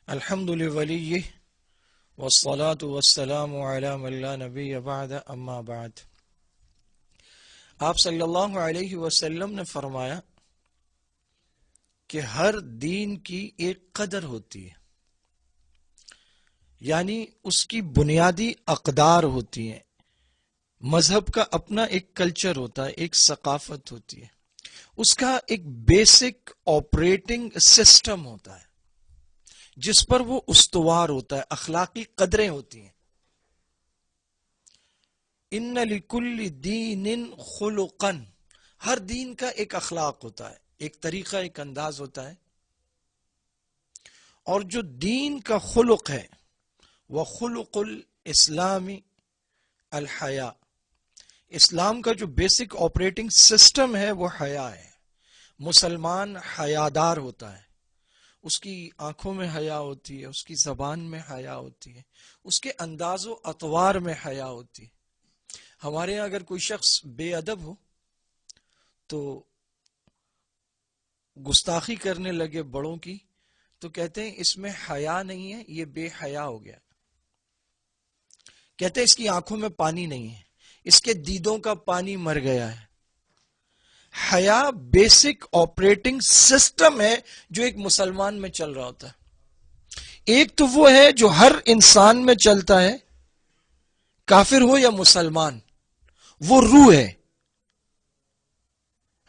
الحمد لولیہ والصلاة والسلام علی من لا نبی بعد اما بعد۔ آپ صلی اللہ علیہ وسلم نے فرمایا کہ ہر دین کی ایک قدر ہوتی ہے، یعنی اس کی بنیادی اقدار ہوتی ہیں۔ مذہب کا اپنا ایک کلچر ہوتا ہے، ایک ثقافت ہوتی ہے، اس کا ایک بیسک آپریٹنگ سسٹم ہوتا ہے جس پر وہ استوار ہوتا ہے، اخلاقی قدریں ہوتی ہیں۔ ان لکل دین خلقا، ہر دین کا ایک اخلاق ہوتا ہے، ایک طریقہ، ایک انداز ہوتا ہے، اور جو دین کا خلق ہے وہ خلق الاسلام الحیا، اسلام کا جو بیسک آپریٹنگ سسٹم ہے وہ حیا ہے۔ مسلمان حیادار ہوتا ہے، اس کی آنکھوں میں حیا ہوتی ہے، اس کی زبان میں حیا ہوتی ہے، اس کے انداز و اطوار میں حیا ہوتی ہے۔ ہمارے یہاں اگر کوئی شخص بے ادب ہو تو گستاخی کرنے لگے بڑوں کی تو کہتے ہیں اس میں حیا نہیں ہے، یہ بے حیا ہو گیا۔ کہتے ہیں اس کی آنکھوں میں پانی نہیں ہے، اس کے دیدوں کا پانی مر گیا ہے۔ حیا بیسک آپریٹنگ سسٹم ہے جو ایک مسلمان میں چل رہا ہوتا ہے۔ ایک تو وہ ہے جو ہر انسان میں چلتا ہے، کافر ہو یا مسلمان، وہ روح ہے۔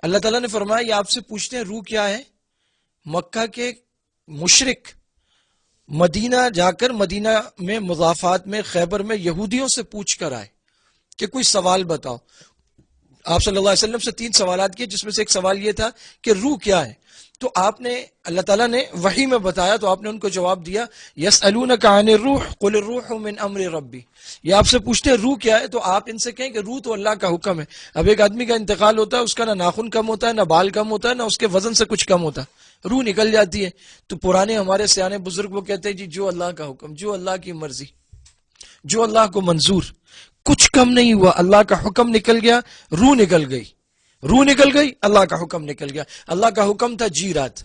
اللہ تعالیٰ نے فرمایا، یہ آپ سے پوچھتے ہیں روح کیا ہے؟ مکہ کے مشرک مدینہ جا کر، مدینہ میں مضافات میں خیبر میں یہودیوں سے پوچھ کر آئے کہ کوئی سوال بتاؤ۔ آپ صلی اللہ علیہ وسلم سے 3 سوالات کیے، جس میں سے ایک سوال یہ تھا کہ روح کیا ہے؟ تو آپ نے، اللہ تعالیٰ نے وحی میں بتایا تو آپ نے ان کو جواب دیا، یسألونک عن الروح قل الروح من امر ربی، یہ آپ سے پوچھتے ہیں روح کیا ہے، تو آپ ان سے کہیں کہ روح تو اللہ کا حکم ہے۔ اب ایک آدمی کا انتقال ہوتا ہے، اس کا نہ ناخن کم ہوتا ہے، نہ بال کم ہوتا ہے، نہ اس کے وزن سے کچھ کم ہوتا ہے، روح نکل جاتی ہے۔ تو پرانے ہمارے سیانے بزرگ وہ کہتے ہیں جی جو اللہ کا حکم، جو اللہ کی مرضی، جو اللہ کو منظور، کچھ کم نہیں ہوا، اللہ کا حکم نکل گیا، روح نکل گئی، روح نکل گئی، اللہ کا حکم نکل گیا۔ اللہ کا حکم تھا جی رات۔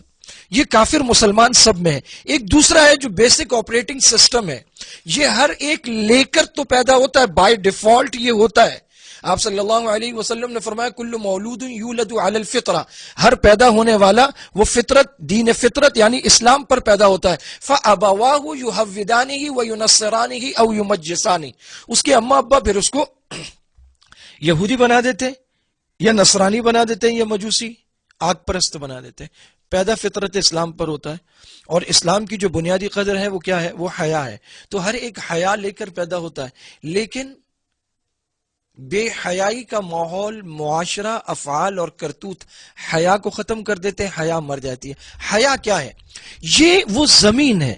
یہ کافر مسلمان سب میں ہے۔ ایک دوسرا ہے جو بیسک آپریٹنگ سسٹم ہے، یہ ہر ایک لے کر تو پیدا ہوتا ہے، بائی ڈیفالٹ یہ ہوتا ہے۔ آپ صلی اللہ علیہ وسلم نے فرمایا کل مولود یولد علی الفطرہ، ہر پیدا ہونے والا وہ فطرت، دین فطرت یعنی اسلام پر پیدا ہوتا ہے۔ فابواہ یحودانہ وینصرانہ او یمجسانہ، اس کے اماں ابا پھر اس کو یہودی بنا دیتے ہیں یا نصرانی بنا دیتے ہیں یا مجوسی آگ پرست بنا دیتے ہیں۔ پیدا فطرت اسلام پر ہوتا ہے، اور اسلام کی جو بنیادی قدر ہے وہ کیا ہے؟ وہ حیا ہے۔ تو ہر ایک حیا لے کر پیدا ہوتا ہے، لیکن بے حیائی کا ماحول، معاشرہ، افعال اور کرتوت حیا کو ختم کر دیتے ہیں، حیا مر جاتی ہے۔ حیا کیا ہے؟ یہ وہ زمین ہے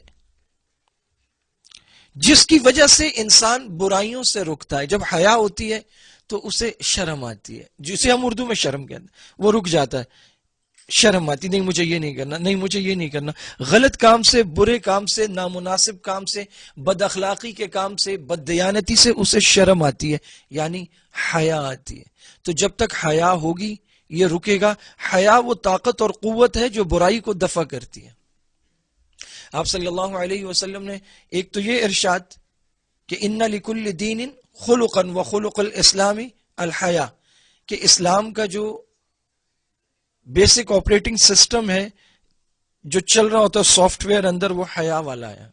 جس کی وجہ سے انسان برائیوں سے رکتا ہے۔ جب حیا ہوتی ہے تو اسے شرم آتی ہے، جسے ہم اردو میں شرم کہتے ہیں، وہ رک جاتا ہے، شرم آتی، نہیں مجھے یہ نہیں کرنا، نہیں مجھے یہ نہیں کرنا، غلط کام سے، برے کام سے، نامناسب کام سے، بد اخلاقی کے کام سے، بد دیانتی سے اسے شرم آتی ہے، یعنی حیا آتی ہے۔ تو جب تک حیا ہوگی یہ رکے گا۔ حیا وہ طاقت اور قوت ہے جو برائی کو دفع کرتی ہے۔ آپ صلی اللہ علیہ وسلم نے ایک تو یہ ارشاد کہ ان لکل دین خلقا وخلق الاسلام الحیا، کہ اسلام کا جو بیسک آپریٹنگ سسٹم ہے جو چل رہا ہوتا ہے سافٹ ویئر اندر، وہ حیا والا ہے۔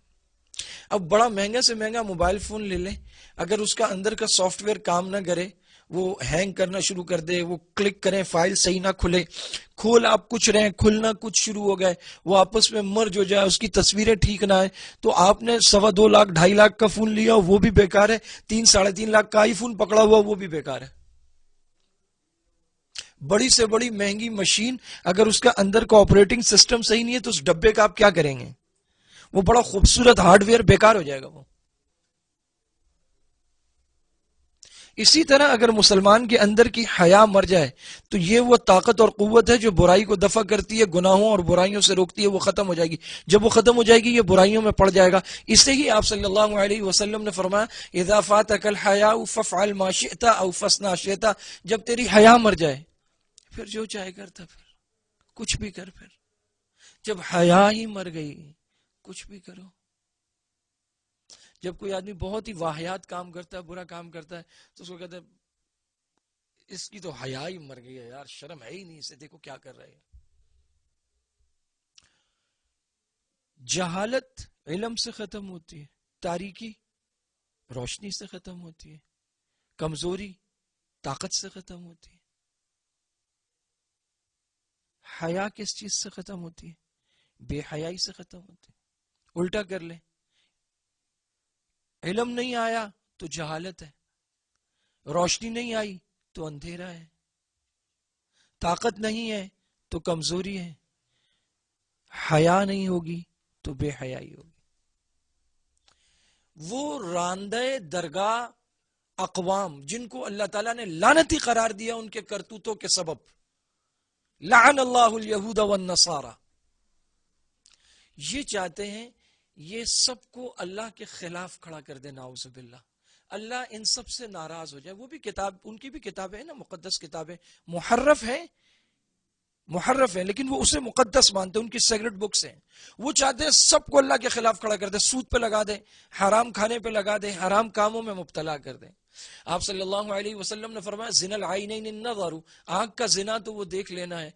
اب بڑا مہنگا سے مہنگا موبائل فون لے لیں، اگر اس کا اندر کا سافٹ ویئر کام نہ کرے، وہ ہینگ کرنا شروع کر دے، وہ کلک کریں فائل صحیح نہ کھلے، کھول آپ کچھ رہے ہیں کھلنا کچھ شروع ہو گئے، وہ آپس میں مرج ہو جائے، اس کی تصویریں ٹھیک نہ آئے، تو آپ نے 2.25 لاکھ 2.5 لاکھ کا فون لیا وہ بھی بیکار ہے، 3-3.5 لاکھ کا آئی فون پکڑا ہوا وہ بھی بیکار ہے۔ بڑی سے بڑی مہنگی مشین اگر اس کا اندر کا آپریٹنگ سسٹم صحیح نہیں ہے تو اس ڈبے کا آپ کیا کریں گے؟ وہ بڑا خوبصورت ہارڈ ویئر بیکار ہو جائے گا۔ وہ اسی طرح اگر مسلمان کے اندر کی حیا مر جائے تو یہ وہ طاقت اور قوت ہے جو برائی کو دفع کرتی ہے، گناہوں اور برائیوں سے روکتی ہے، وہ ختم ہو جائے گی۔ جب وہ ختم ہو جائے گی یہ برائیوں میں پڑ جائے گا۔ اس سے ہی آپ صلی اللہ علیہ وسلم نے فرمایا اذا فاتک الحیاء فافعل ما شئت او فاصنع شئت، جب تیری حیا مر جائے پھر جو چاہے کرتا، پھر کچھ بھی کر۔ پھر جب حیا ہی مر گئی کچھ بھی کرو. جب کوئی آدمی بہت ہی واہیات کام کرتا ہے، برا کام کرتا ہے، تو اس کو کہتے ہیں اس کی تو حیا ہی مر گئی ہے یار، شرم ہے ہی نہیں اسے، دیکھو کیا کر رہے ہیں. جہالت علم سے ختم ہوتی ہے، تاریکی روشنی سے ختم ہوتی ہے، کمزوری طاقت سے ختم ہوتی ہے. حیا کس چیز سے ختم ہوتی ہے؟ بے حیائی سے ختم ہوتی ہے. الٹا کر لیں، علم نہیں آیا تو جہالت ہے، روشنی نہیں آئی تو اندھیرا ہے، طاقت نہیں ہے تو کمزوری ہے، حیا نہیں ہوگی تو بے حیائی ہوگی. وہ راندہ درگاہ اقوام جن کو اللہ تعالیٰ نے لعنتی قرار دیا ان کے کرتوتوں کے سبب، لعن اللہ الیہود والنصارى، یہ چاہتے ہیں یہ سب کو اللہ کے خلاف کھڑا کر دے. نعوذ باللہ، اللہ ان سب سے ناراض ہو جائے. وہ بھی کتاب، ان کی بھی کتابیں ہیں نا، مقدس کتابیں، محرف ہے لیکن وہ اسے مقدس مانتے ہیں، ان کی سیکرٹ بکس ہیں. وہ چاہتے ہیں سب کو اللہ کے خلاف کھڑا کر دے، سود پہ لگا دے، حرام کھانے پہ لگا دے، حرام کاموں میں مبتلا کر دے. آپ صلی اللہ علیہ وسلم نے فرمایا زنا العینین النظر، آنکھ کا زنا تو وہ دیکھ لینا ہے.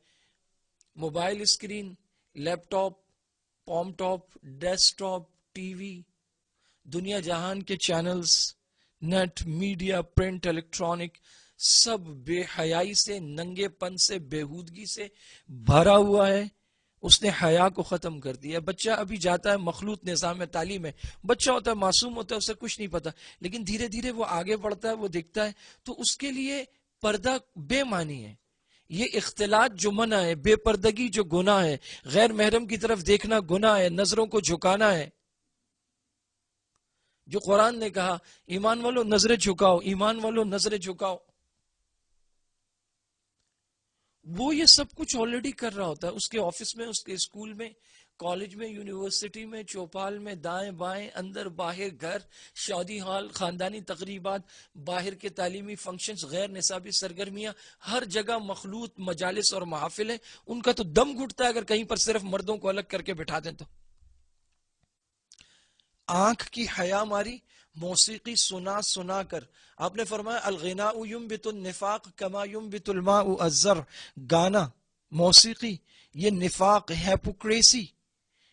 Mobile screen, laptop, palmtop, desktop, TV, دنیا جہان کے channels, net, media, print, electronic, سب بے حیائی سے، ننگے پن سے، بےہودگی سے بھرا ہوا ہے. اس نے حیا کو ختم کر دیا. بچہ ابھی جاتا ہے مخلوط نظام میں تعلیم ہے، بچہ ہوتا ہے، معصوم ہوتا ہے، اسے کچھ نہیں پتا، لیکن دھیرے دھیرے وہ آگے بڑھتا ہے، وہ دیکھتا ہے تو اس کے لیے پردہ بے معنی ہے. یہ اختلاط جو منع ہے، بے پردگی جو گناہ ہے، غیر محرم کی طرف دیکھنا گناہ ہے، نظروں کو جھکانا ہے. جو قرآن نے کہا ایمان والو نظریں جھکاؤ، ایمان والو نظریں جھکاؤ، وہ یہ سب کچھ آلریڈی کر رہا ہوتا ہے. اس کے آفس میں، اس کے اسکول میں، کالج میں، یونیورسٹی میں، چوپال میں، دائیں بائیں، اندر باہر، گھر، شادی ہال، خاندانی تقریبات، باہر کے تعلیمی فنکشنز، غیر نصابی سرگرمیاں، ہر جگہ مخلوط مجالس اور محافل ہیں. ان کا تو دم گھٹتا ہے اگر کہیں پر صرف مردوں کو الگ کر کے بٹھا دیں تو. آنکھ کی حیا ماری، موسیقی سنا سنا کر. آپ نے فرمایا الغناء ينبت النفاق كما ينبت الماء الزرع، گانا، موسیقی، یہ نفاق، ہیپوکریسی.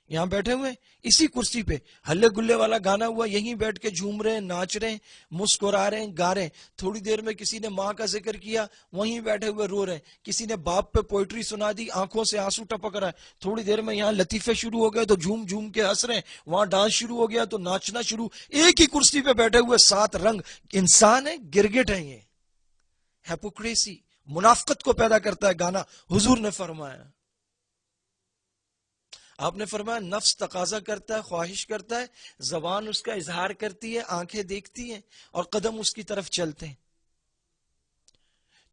یہاں بیٹھے ہوئے اسی کرسی پہ ہلے گلے والا گانا ہوا، یہیں بیٹھ کے جھوم رہے ہیں، ناچ رہے ہیں، مسکرا رہے ہیں، گا رہے ہیں. تھوڑی دیر میں کسی نے ماں کا ذکر کیا، وہیں بیٹھے ہوئے رو رہے ہیں. کسی نے باپ پہ پوئٹری سنا دی، آنکھوں سے آنسو ٹپک رہا ہے. تھوڑی دیر میں یہاں لطیفے شروع ہو گئے تو جھوم جھوم کے ہنس رہے ہیں، وہاں ڈانس شروع ہو گیا تو ناچنا شروع. ایک ہی کرسی پہ بیٹھے ہوئے 7 رنگ. انسان ہے، گرگٹ ہے. یہ ہیپوکریسی، منافقت کو پیدا کرتا ہے گانا. حضور نے فرمایا، آپ نے فرمایا نفس تقاضا کرتا ہے، خواہش کرتا ہے، زبان اس کا اظہار کرتی ہے، آنکھیں دیکھتی ہیں اور قدم اس کی طرف چلتے ہیں.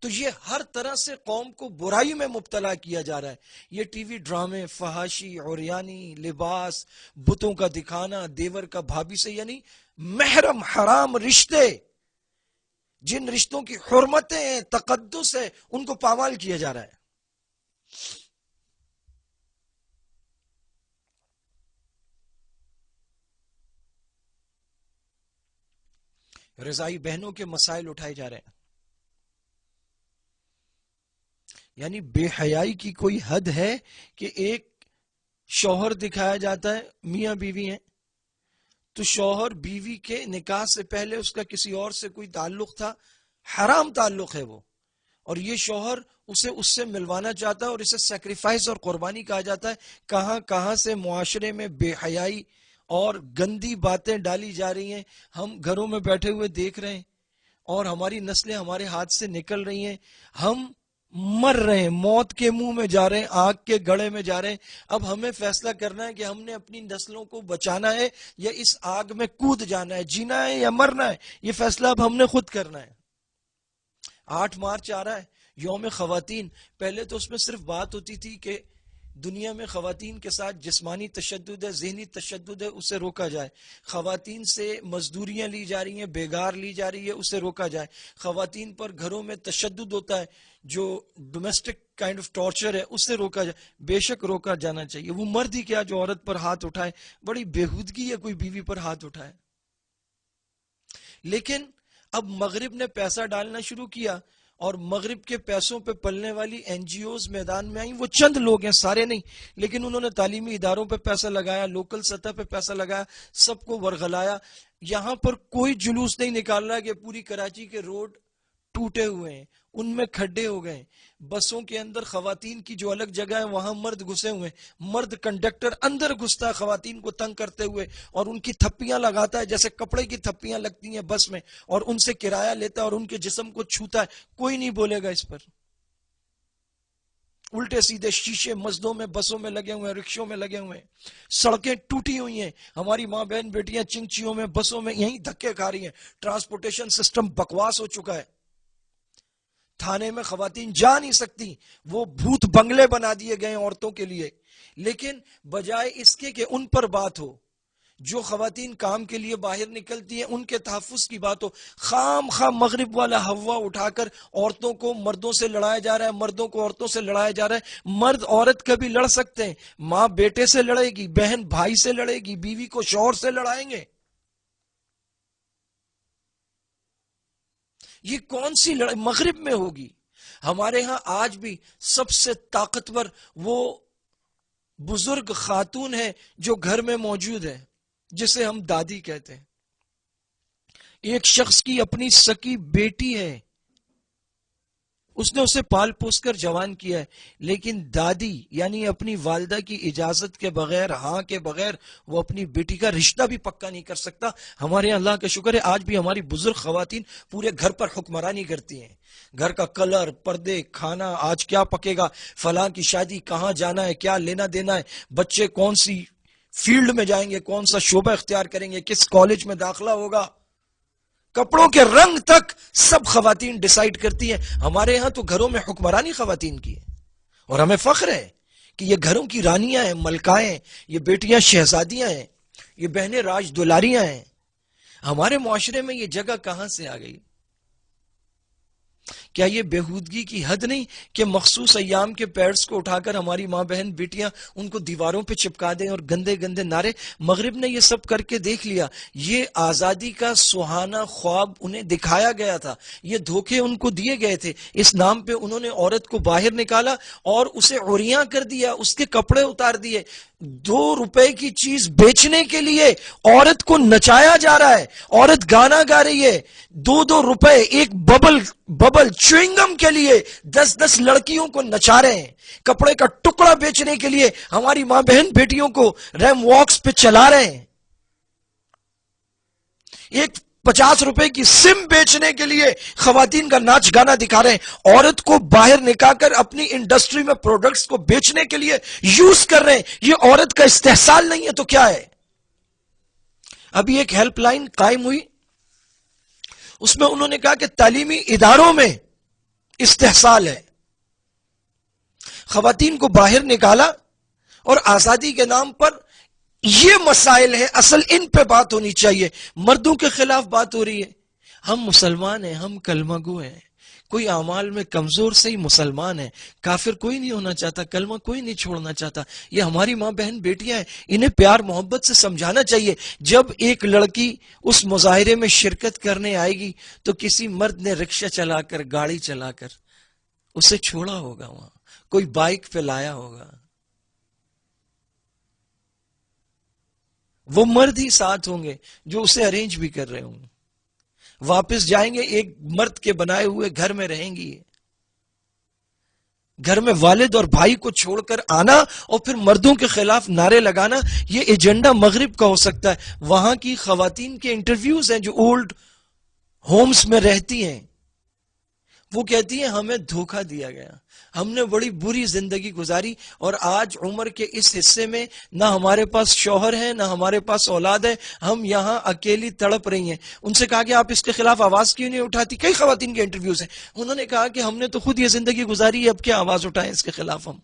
تو یہ ہر طرح سے قوم کو برائی میں مبتلا کیا جا رہا ہے. یہ ٹی وی ڈرامے، فحاشی، عریانی، لباس، بتوں کا دکھانا، دیور کا بھابھی سے، یعنی محرم حرام رشتے، جن رشتوں کی حرمتیں ہیں، تقدس ہے، ان کو پامال کیا جا رہا ہے. رضائی بہنوں کے مسائل اٹھائے جا رہے ہیں. یعنی بے حیائی کی کوئی حد ہے کہ ایک شوہر دکھایا جاتا ہے، میاں بیوی ہیں، تو شوہر بیوی کے نکاح سے پہلے اس کا کسی اور سے کوئی تعلق تھا، حرام تعلق ہے وہ، اور یہ شوہر اسے اس سے ملوانا چاہتا ہے اور اسے سیکریفائس اور قربانی کہا جاتا ہے. کہاں کہاں سے معاشرے میں بے حیائی اور گندی باتیں ڈالی جا رہی ہیں، ہم گھروں میں بیٹھے ہوئے دیکھ رہے ہیں اور ہماری نسلیں ہمارے ہاتھ سے نکل رہی ہیں. ہم مر رہے ہیں، موت کے منہ میں جا رہے ہیں، آگ کے گڑھے میں جا رہے ہیں. اب ہمیں فیصلہ کرنا ہے کہ ہم نے اپنی نسلوں کو بچانا ہے یا اس آگ میں کود جانا ہے، جینا ہے یا مرنا ہے. یہ فیصلہ اب ہم نے خود کرنا ہے. 8 مارچ آ رہا ہے، یوم خواتین. پہلے تو اس میں صرف بات ہوتی تھی کہ دنیا میں خواتین کے ساتھ جسمانی تشدد ہے، ذہنی تشدد ہے، اسے روکا جائے. خواتین سے مزدوریاں لی جا رہی ہیں، بیگار لی جا رہی ہے، اسے روکا جائے. خواتین پر گھروں میں تشدد ہوتا ہے جو ڈومیسٹک کائنڈ آف ٹارچر ہے، اسے روکا جائے. بے شک روکا جانا چاہیے. وہ مرد ہی کیا جو عورت پر ہاتھ اٹھائے. بڑی بےہودگی ہے کوئی بیوی پر ہاتھ اٹھائے. لیکن اب مغرب نے پیسہ ڈالنا شروع کیا اور مغرب کے پیسوں پہ پلنے والی این جی اوز میدان میں آئیں. وہ چند لوگ ہیں، سارے نہیں، لیکن انہوں نے تعلیمی اداروں پہ پیسہ لگایا، لوکل سطح پہ پیسہ لگایا، سب کو ورغلایا. یہاں پر کوئی جلوس نہیں نکال رہا کہ پوری کراچی کے روڈ ٹوٹے ہوئے ہیں، ان میں کھڈے ہو گئے. بسوں کے اندر خواتین کی جو الگ جگہ ہے وہاں مرد گھسے ہوئے. مرد کنڈکٹر اندر گھستا ہے خواتین کو تنگ کرتے ہوئے اور ان کی تھپیاں لگاتا ہے جیسے کپڑے کی تھپیاں لگتی ہیں بس میں، اور ان سے کرایہ لیتا ہے اور ان کے جسم کو چھوتا ہے. کوئی نہیں بولے گا اس پر. الٹے سیدھے شیشے مسجدوں میں، بسوں میں لگے ہوئے ہیں، رکشوں میں لگے ہوئے ہیں. سڑکیں ٹوٹی ہوئی ہیں. ہماری ماں بہن بیٹیاں چنچیوں میں، بسوں میں یہیں دھکے کھا رہی ہیں. ٹرانسپورٹیشن سسٹم بکواس ہو چکا ہے. تھانے میں خواتین جا نہیں سکتی، وہ بھوت بنگلے بنا دیے گئے عورتوں کے لیے. لیکن بجائے اس کے کہ ان پر بات ہو، جو خواتین کام کے لیے باہر نکلتی ہیں ان کے تحفظ کی بات ہو، خام خام مغرب والا ہوا اٹھا کر عورتوں کو مردوں سے لڑایا جا رہا ہے، مردوں کو عورتوں سے لڑایا جا رہا ہے. مرد عورت کبھی لڑ سکتے ہیں، ماں بیٹے سے لڑے گی، بہن بھائی سے لڑے گی، بیوی کو شوہر سے لڑائیں گے. یہ کون سی لڑائی مغرب میں ہوگی؟ ہمارے ہاں آج بھی سب سے طاقتور وہ بزرگ خاتون ہے جو گھر میں موجود ہے، جسے ہم دادی کہتے ہیں. ایک شخص کی اپنی سکی بیٹی ہے، اس نے اسے پال پوس کر جوان کیا ہے، لیکن دادی یعنی اپنی والدہ کی اجازت کے بغیر، ہاں کے بغیر، وہ اپنی بیٹی کا رشتہ بھی پکا نہیں کر سکتا. ہمارے اللہ کا شکر ہے آج بھی ہماری بزرگ خواتین پورے گھر پر حکمرانی کرتی ہیں. گھر کا کلر، پردے، کھانا، آج کیا پکے گا، فلاں کی شادی، کہاں جانا ہے، کیا لینا دینا ہے، بچے کون سی فیلڈ میں جائیں گے، کون سا شعبہ اختیار کریں گے، کس کالج میں داخلہ ہوگا، کپڑوں کے رنگ تک سب خواتین ڈیسائیڈ کرتی ہیں. ہمارے ہاں تو گھروں میں حکمرانی خواتین کی ہے، اور ہمیں فخر ہے کہ یہ گھروں کی رانیاں ہیں، ملکائیں ہیں، یہ بیٹیاں شہزادیاں ہیں، یہ بہنیں راج دلاریاں ہیں. ہمارے معاشرے میں یہ جگہ کہاں سے آ گئی؟ کیا یہ بےہودگی کی حد نہیں کہ مخصوص ایام کے پیڈز کو اٹھا کر ہماری ماں بہن بیٹیاں ان کو دیواروں پہ چپکا دیں اور گندے گندے نعرے؟ مغرب نے یہ سب کر کے دیکھ لیا. یہ آزادی کا سہانا خواب انہیں دکھایا گیا تھا، یہ دھوکے ان کو دیے گئے تھے. اس نام پہ انہوں نے عورت کو باہر نکالا اور اسے عریاں کر دیا، اس کے کپڑے اتار دیے. 2 روپے کی چیز بیچنے کے لیے عورت کو نچایا جا رہا ہے. عورت گانا گا رہی ہے، 2 روپے ایک ببل چوئنگم کے لیے 10 لڑکیوں کو نچا رہے ہیں. کپڑے کا ٹکڑا بیچنے کے لیے ہماری ماں بہن بیٹیوں کو ریم واکس پہ چلا رہے ہیں. ایک 50 روپے کی سم بیچنے کے لیے خواتین کا ناچ گانا دکھا رہے ہیں. عورت کو باہر نکال کر اپنی انڈسٹری میں پروڈکٹس کو بیچنے کے لیے یوز کر رہے ہیں. یہ عورت کا استحصال نہیں ہے تو کیا ہے؟ ابھی ایک ہیلپ لائن قائم ہوئی، اس میں انہوں نے کہا کہ تعلیمی اداروں میں استحصال ہے. خواتین کو باہر نکالا اور آزادی کے نام پر یہ مسائل ہیں، اصل ان پہ بات ہونی چاہیے. مردوں کے خلاف بات ہو رہی ہے. ہم مسلمان ہیں، ہم کلمہ گو ہیں. کوئی اعمال میں کمزور سے ہی مسلمان ہے. کافر کوئی نہیں ہونا چاہتا، کلمہ کوئی نہیں چھوڑنا چاہتا. یہ ہماری ماں بہن بیٹیاں ہیں، انہیں پیار محبت سے سمجھانا چاہیے. جب ایک لڑکی اس مظاہرے میں شرکت کرنے آئے گی تو کسی مرد نے رکشہ چلا کر، گاڑی چلا کر اسے چھوڑا ہوگا، وہاں کوئی بائک پہ لایا ہوگا. وہ مرد ہی ساتھ ہوں گے جو اسے ارینج بھی کر رہے ہوں گے. واپس جائیں گے ایک مرد کے بنائے ہوئے گھر میں رہیں گی. گھر میں والد اور بھائی کو چھوڑ کر آنا اور پھر مردوں کے خلاف نعرے لگانا، یہ ایجنڈا مغرب کا ہو سکتا ہے. وہاں کی خواتین کے انٹرویوز ہیں جو اولڈ ہومز میں رہتی ہیں، وہ کہتی ہیں ہمیں دھوکہ دیا گیا، ہم نے بڑی بری زندگی گزاری اور آج عمر کے اس حصے میں نہ ہمارے پاس شوہر ہے نہ ہمارے پاس اولاد ہے، ہم یہاں اکیلی تڑپ رہی ہیں. ان سے کہا کہ آپ اس کے خلاف آواز کیوں نہیں اٹھاتی؟ کئی خواتین کے انٹرویوز ہیں، انہوں نے کہا کہ ہم نے تو خود یہ زندگی گزاری ہے، اب کیا آواز اٹھائیں اس کے خلاف ہم.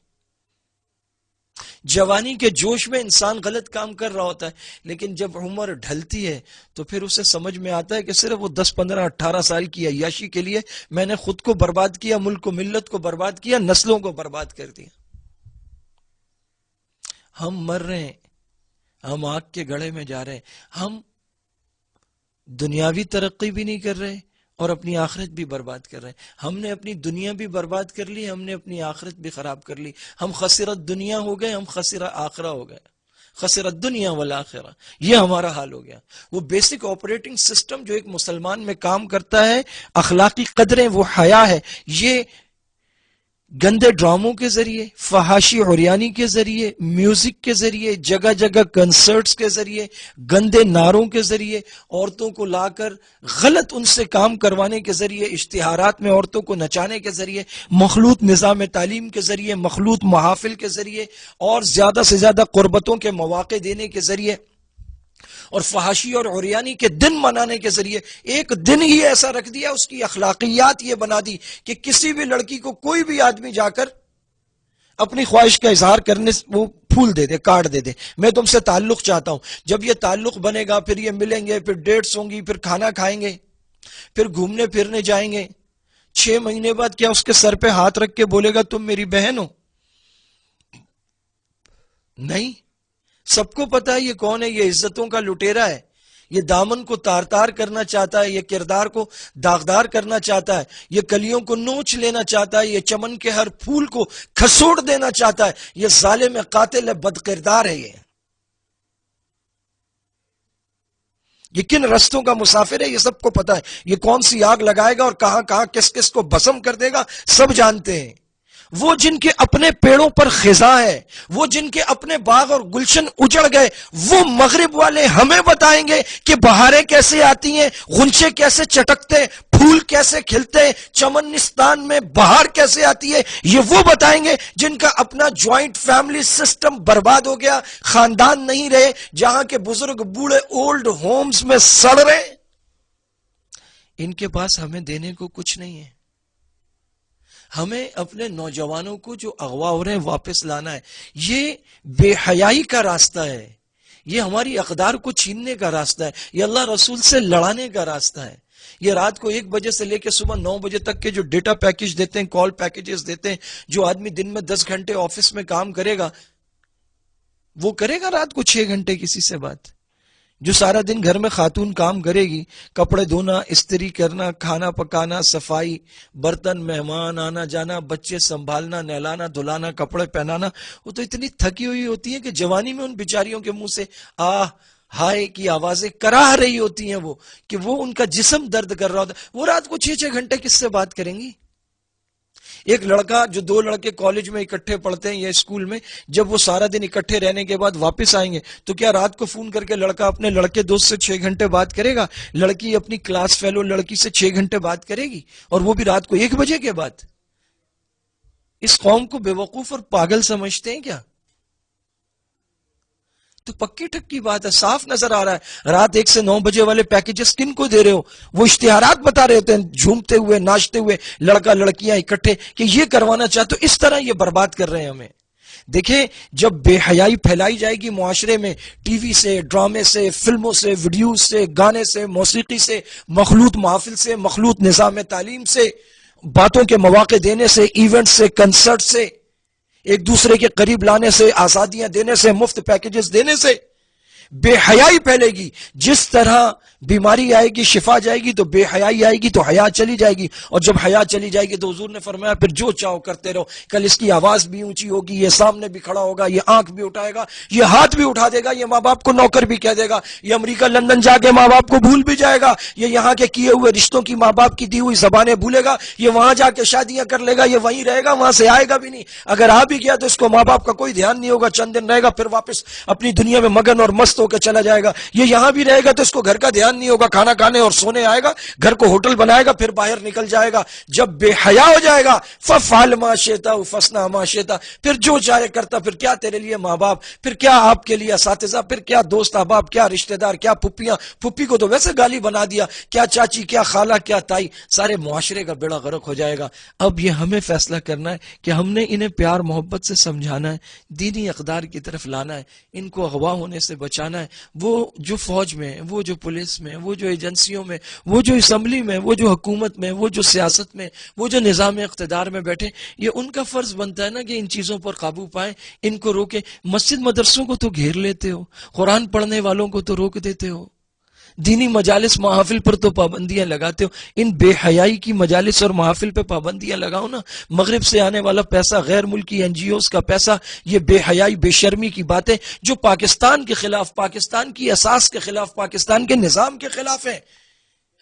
جوانی کے جوش میں انسان غلط کام کر رہا ہوتا ہے، لیکن جب عمر ڈھلتی ہے تو پھر اسے سمجھ میں آتا ہے کہ صرف وہ 10 15 18 سال کی عیاشی کے لیے میں نے خود کو برباد کیا، ملک کو ملت کو برباد کیا، نسلوں کو برباد کر دیا۔ ہم مر رہے ہیں، ہم آگ کے گڑھے میں جا رہے ہیں، ہم دنیاوی ترقی بھی نہیں کر رہے اور اپنی آخرت بھی برباد کر رہے ہیں۔ ہم نے اپنی دنیا بھی برباد کر لی، ہم نے اپنی آخرت بھی خراب کر لی۔ ہم خسرت دنیا ہو گئے، ہم خسرہ آخرہ ہو گئے، خسرت دنیا والآخرہ، یہ ہمارا حال ہو گیا۔ وہ بیسک آپریٹنگ سسٹم جو ایک مسلمان میں کام کرتا ہے، اخلاقی قدریں، وہ حیا ہے، یہ گندے ڈراموں کے ذریعے، فحاشی عریانی کے ذریعے، میوزک کے ذریعے، جگہ جگہ کنسرٹس کے ذریعے، گندے نعروں کے ذریعے، عورتوں کو لا کر غلط ان سے کام کروانے کے ذریعے، اشتہارات میں عورتوں کو نچانے کے ذریعے، مخلوط نظام تعلیم کے ذریعے، مخلوط محافل کے ذریعے، اور زیادہ سے زیادہ قربتوں کے مواقع دینے کے ذریعے، اور فحاشی اور عریانی کے دن منانے کے ذریعے ایک دن ہی ایسا رکھ دیا، اس کی اخلاقیات یہ بنا دی کہ کسی بھی لڑکی کو کوئی بھی آدمی جا کر اپنی خواہش کا اظہار کرنے وہ پھول دے دے، کارڈ دے دے، میں تم سے تعلق چاہتا ہوں۔ جب یہ تعلق بنے گا، پھر یہ ملیں گے، پھر ڈیٹس ہوں گی، پھر کھانا کھائیں گے، پھر گھومنے پھرنے جائیں گے۔ 6 مہینے بعد کیا اس کے سر پہ ہاتھ رکھ کے بولے گا تم میری بہن ہو؟ نہیں، سب کو پتا ہے یہ کون ہے، یہ عزتوں کا لٹیرا ہے، یہ دامن کو تار تار کرنا چاہتا ہے، یہ کردار کو داغدار کرنا چاہتا ہے، یہ کلیوں کو نوچ لینا چاہتا ہے، یہ چمن کے ہر پھول کو کھسوڑ دینا چاہتا ہے، یہ ظالم قاتل ہے، بد کردار ہے۔ یہ کن رستوں کا مسافر ہے، یہ سب کو پتا ہے، یہ کون سی آگ لگائے گا اور کہاں کہاں کس کس کو بھسم کر دے گا، سب جانتے ہیں۔ وہ جن کے اپنے پیڑوں پر خزاں ہے، وہ جن کے اپنے باغ اور گلشن اجڑ گئے، وہ مغرب والے ہمیں بتائیں گے کہ بہاریں کیسے آتی ہیں، غنچے کیسے چٹکتے، پھول کیسے کھلتے، چمنستان میں بہار کیسے آتی ہے۔ یہ وہ بتائیں گے جن کا اپنا جوائنٹ فیملی سسٹم برباد ہو گیا، خاندان نہیں رہے، جہاں کے بزرگ بوڑھے اولڈ ہومز میں سڑ رہے۔ ان کے پاس ہمیں دینے کو کچھ نہیں ہے۔ ہمیں اپنے نوجوانوں کو جو اغوا ہو رہے ہیں واپس لانا ہے۔ یہ بے حیائی کا راستہ ہے، یہ ہماری اقدار کو چھیننے کا راستہ ہے، یہ اللہ رسول سے لڑانے کا راستہ ہے۔ یہ رات کو 1 بجے سے لے کے صبح 9 بجے تک کے جو ڈیٹا پیکج دیتے ہیں، کال پیکجز دیتے ہیں، جو آدمی دن میں 10 گھنٹے آفس میں کام کرے گا، وہ کرے گا رات کو 6 گھنٹے کسی سے بات؟ جو سارا دن گھر میں خاتون کام کرے گی، کپڑے دھونا، استری کرنا، کھانا پکانا، صفائی، برتن، مہمان آنا جانا، بچے سنبھالنا، نہلانا دھلانا، کپڑے پہنانا، وہ تو اتنی تھکی ہوئی ہوتی ہے کہ جوانی میں ان بیچاریوں کے منہ سے آہ ہائے کی آوازیں کراہ رہی ہوتی ہیں، وہ کہ وہ ان کا جسم درد کر رہا ہوتا ہے۔ وہ رات کو 6 گھنٹے کس سے بات کریں گی؟ ایک لڑکا جو 2 لڑکے کالج میں اکٹھے پڑھتے ہیں یا اسکول میں، جب وہ سارا دن اکٹھے رہنے کے بعد واپس آئیں گے تو کیا رات کو فون کر کے لڑکا اپنے لڑکے دوست سے 6 گھنٹے بات کرے گا؟ لڑکی اپنی کلاس فیلو لڑکی سے 6 گھنٹے بات کرے گی، اور وہ بھی رات کو 1 بجے کے بعد؟ اس قوم کو بے وقوف اور پاگل سمجھتے ہیں کیا؟ تو پکی ٹھکی بات ہے، صاف نظر آ رہا ہے۔ رات 1 سے 9 بجے والے پیکجز کن کو دے رہے ہو؟ وہ اشتہارات بتا رہے ہوتے ہیں، جھومتے ہوئے ناچتے ہوئے لڑکا لڑکیاں اکٹھے کہ یہ کروانا چاہتے ہو، اس طرح یہ برباد کر رہے ہیں ہمیں۔ دیکھیں، جب بے حیائی پھیلائی جائے گی معاشرے میں، ٹی وی سے، ڈرامے سے، فلموں سے، ویڈیوز سے، گانے سے، موسیقی سے، مخلوط محافل سے، مخلوط نظام تعلیم سے، باتوں کے مواقع دینے سے، ایونٹ سے، کنسرٹ سے، ایک دوسرے کے قریب لانے سے، آزادیاں دینے سے، مفت پیکجز دینے سے بے حیائی پھیلے گی۔ جس طرح بیماری آئے گی، شفا جائے گی، تو بے حیائی آئے گی تو حیا چلی جائے گی، اور جب حیا چلی جائے گی تو حضور نے فرمایا پھر جو چاہو کرتے رہو۔ کل اس کی آواز بھی اونچی ہوگی، یہ سامنے بھی کھڑا ہوگا، یہ آنکھ بھی اٹھائے گا، یہ ہاتھ بھی اٹھا دے گا، یہ ماں باپ کو نوکر بھی کہہ دے گا، یہ امریکہ لندن جا کے ماں باپ کو بھول بھی جائے گا، یہ یہاں کے کیے ہوئے رشتوں کی ماں باپ کی دی ہوئی زبانیں بھولے گا، یہ وہاں جا کے شادیاں کر لے گا، یہ وہیں رہے گا، وہاں سے آئے گا بھی نہیں۔ اگر آ بھی گیا تو اس کو ماں باپ کا کوئی دھیان نہیں ہوگا، چند دن رہے گا، پھر واپس اپنی دنیا میں مگن اور مست ہو کے چلا جائے گا. یہ یہاں بھی رہے گا تو اس کو گھر کا دھیان نہیں ہوگا, کھانا کھانے اور سونے آئے گا, گھر کو ہوٹل بنائے گا, پھر باہر نکل جائے گا. جب بے حیا ہو جائے گا فَفْعَلْ مَا شِئْتَ وَاصْنَعْ مَا شِئْتَ, پھر جو چاہے کرتا. پھر کیا تیرے لیے ماں باپ, پھر کیا آپ کے لیے اساتذہ, پھر کیا دوست احباب, کیا رشتہ دار, کیا پھپھیاں, پھپھی کو تو ویسے گالی بنا دیا, کیا چاچی, کیا خالہ, کیا تائی, سارے معاشرے کا بیڑا غرق ہو جائے گا. اب یہ ہمیں فیصلہ کرنا ہے کہ ہم نے انہیں پیار محبت سے سمجھانا ہے, دینی اقدار کی طرف لانا ہے, ان کو اغوا ہونے سے بچانا ہے. وہ جو فوج میں, وہ جو پولیس میں, وہ جو ایجنسیوں میں, وہ جو اسمبلی میں, وہ جو حکومت میں, وہ جو سیاست میں, وہ جو نظام اقتدار میں بیٹھے, یہ ان کا فرض بنتا ہے نا کہ ان چیزوں پر قابو پائیں, ان کو روکیں. مسجد مدرسوں کو تو گھیر لیتے ہو, قرآن پڑھنے والوں کو تو روک دیتے ہو, دینی مجالس محافل پر تو پابندیاں لگاتے ہو. ان بے حیائی کی مجالس اور محافل پہ پابندیاں لگاؤ نا. مغرب سے آنے والا پیسہ, غیر ملکی این جی اوز کا پیسہ, یہ بے حیائی بے شرمی کی باتیں جو پاکستان کے خلاف, پاکستان کی اساس کے خلاف, پاکستان کے نظام کے خلاف ہیں,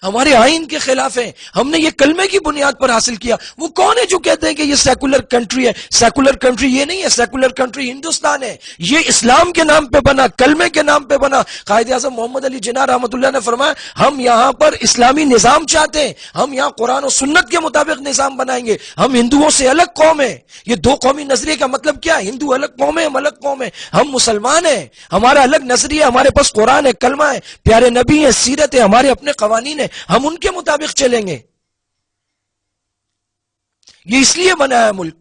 ہمارے آئین کے خلاف ہیں. ہم نے یہ کلمے کی بنیاد پر حاصل کیا. وہ کون ہے جو کہتے ہیں کہ یہ سیکولر کنٹری ہے؟ سیکولر کنٹری یہ نہیں ہے, سیکولر کنٹری ہندوستان ہے. یہ اسلام کے نام پہ بنا, کلمے کے نام پہ بنا. قائد اعظم محمد علی جناح رحمۃ اللہ نے فرمایا ہم یہاں پر اسلامی نظام چاہتے ہیں, ہم یہاں قرآن و سنت کے مطابق نظام بنائیں گے. ہم ہندوؤں سے الگ قوم ہیں. یہ دو قومی نظریے کا مطلب کیا ہے؟ ہندو الگ قوم ہے, ہم الگ قوم ہے. ہم مسلمان ہیں, ہمارا الگ نظریہ, ہمارے پاس قرآن ہے, کلمہ ہے, پیارے نبی ہے, سیرت ہے, ہمارے اپنے قوانین ہیں, ہم ان کے مطابق چلیں گے. یہ اس لیے بنا ہے ملک.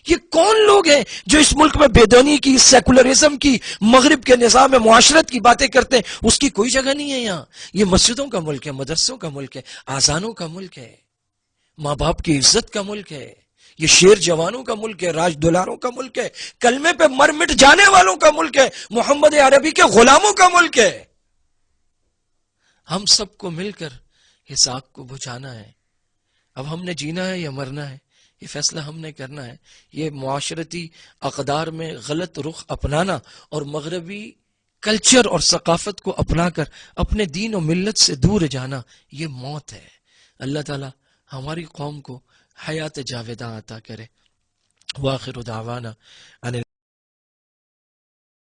یہ کون لوگ ہیں جو اس ملک میں بے دینی کی, سیکولرزم کی, مغرب کے نظام میں معاشرت کی باتیں کرتے ہیں؟ اس کی کوئی جگہ نہیں ہے یہاں. یہ مسجدوں کا ملک ہے, مدرسوں کا ملک ہے, آذانوں کا ملک ہے, ماں باپ کی عزت کا ملک ہے, یہ شیر جوانوں کا ملک ہے, راج دولاروں کا ملک ہے, کلمے پہ مر مٹ جانے والوں کا ملک ہے, محمد عربی کے غلاموں کا ملک ہے. ہم سب کو مل کر اس آگ کو بجھانا ہے. اب ہم نے جینا ہے یا مرنا ہے, یہ فیصلہ ہم نے کرنا ہے. یہ معاشرتی اقدار میں غلط رخ اپنانا اور مغربی کلچر اور ثقافت کو اپنا کر اپنے دین و ملت سے دور جانا, یہ موت ہے. اللہ تعالی ہماری قوم کو حیات جاویدہ عطا کرے. وآخر دعوانا